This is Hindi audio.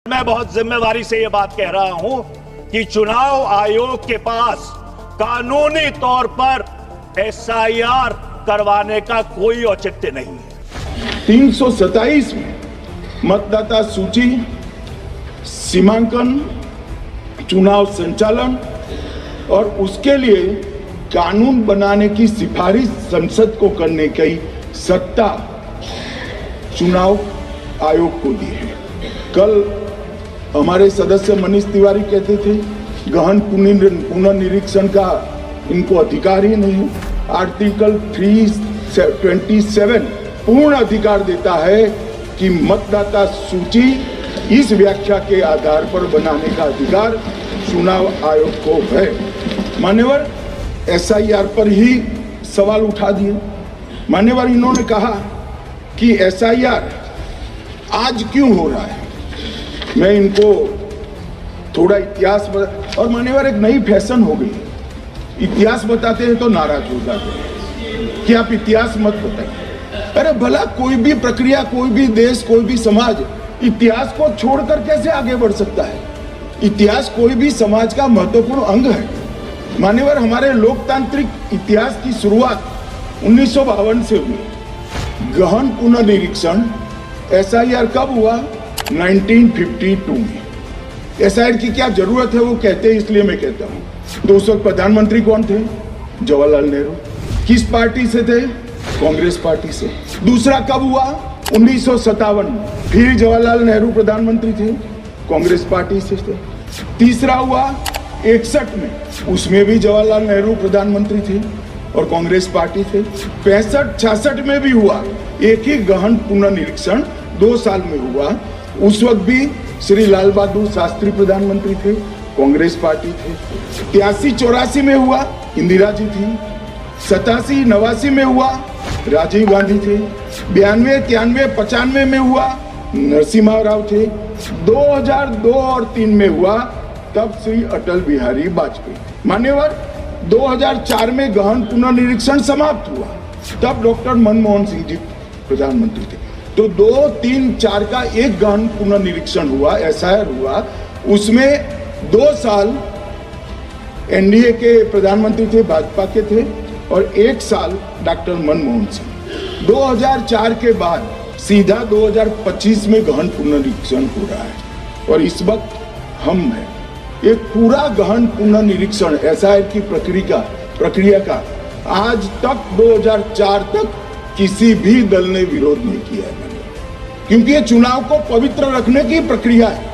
मैं बहुत जिम्मेवारी से यह बात कह रहा हूं कि चुनाव आयोग के पास कानूनी तौर पर एसआईआर करवाने का कोई औचित्य नहीं है। 327 में मतदाता सूची, सीमांकन, चुनाव संचालन और उसके लिए कानून बनाने की सिफारिश संसद को करने की सत्ता चुनाव आयोग को दी है। कल हमारे सदस्य मनीष तिवारी कहते थे गहन पुनर्निरीक्षण का इनको अधिकार ही नहीं। आर्टिकल 327 पूर्ण अधिकार देता है कि मतदाता सूची इस व्याख्या के आधार पर बनाने का अधिकार चुनाव आयोग को है। मान्यवर एसआईआर पर ही सवाल उठा दिए। मान्यवर इन्होंने कहा कि एसआईआर आज क्यों हो रहा है। मैं इनको थोड़ा इतिहास और मान्यवर एक नई फैशन हो गई, इतिहास बताते हैं तो नाराज हो जाते हैं कि आप इतिहास मत बताइए। अरे भला कोई भी प्रक्रिया, कोई भी देश, कोई भी समाज इतिहास को छोड़कर कैसे आगे बढ़ सकता है। इतिहास कोई भी समाज का महत्वपूर्ण अंग है। मान्यवर हमारे लोकतांत्रिक इतिहास की शुरुआत 1952 से हुई। गहन पुनर्निरीक्षण एसआईआर कब हुआ? 1952 में। एसआईआर की क्या जरूरत है वो कहते हैं, इसलिए मैं कहता हूं। तो उस वक्त प्रधानमंत्री कौन थे? जवाहरलाल नेहरू। किस पार्टी से थे? कांग्रेस पार्टी से। दूसरा कब हुआ? 1957 में। फिर जवाहरलाल नेहरू प्रधानमंत्री थे, कांग्रेस पार्टी से थे। तीसरा हुआ 61 में, उसमें भी जवाहरलाल नेहरू प्रधानमंत्री थे और कांग्रेस पार्टी थे। 65-66 में भी हुआ एक ही गहन पुनर्निरीक्षण 2 साल में हुआ। उस वक्त भी श्री लाल बहादुर शास्त्री प्रधानमंत्री थे, कांग्रेस पार्टी थे। 83-84 में हुआ, इंदिरा जी थी। 87-89 में हुआ, राजीव गांधी थे। 92-93-95 में हुआ, नरसिम्हा राव थे। 2002 और 3 में हुआ, तब श्री अटल बिहारी वाजपेयी। मान्यवर 2004 में गहन पुनर्निरीक्षण समाप्त हुआ, तब डॉक्टर मनमोहन सिंह जी प्रधानमंत्री थे। तो 2, 3, 4 का एक गहन पुनर्निरीक्षण हुआ, एसआईआर हुआ। उसमें 2 साल एनडीए के प्रधानमंत्री थे, भाजपा के थे, और 1 साल डॉक्टर मनमोहन सिंह। 2004 के बाद सीधा 2025 में गहन पुनर्निरीक्षण हो रहा है और इस वक्त हम हैं। एक पूरा गहन पुनर्निरीक्षण एसआईआर की प्रक्रिया का आज तक 2004 तक किसी भी दल ने विरोध नहीं किया है, क्योंकि ये चुनाव को पवित्र रखने की प्रक्रिया है।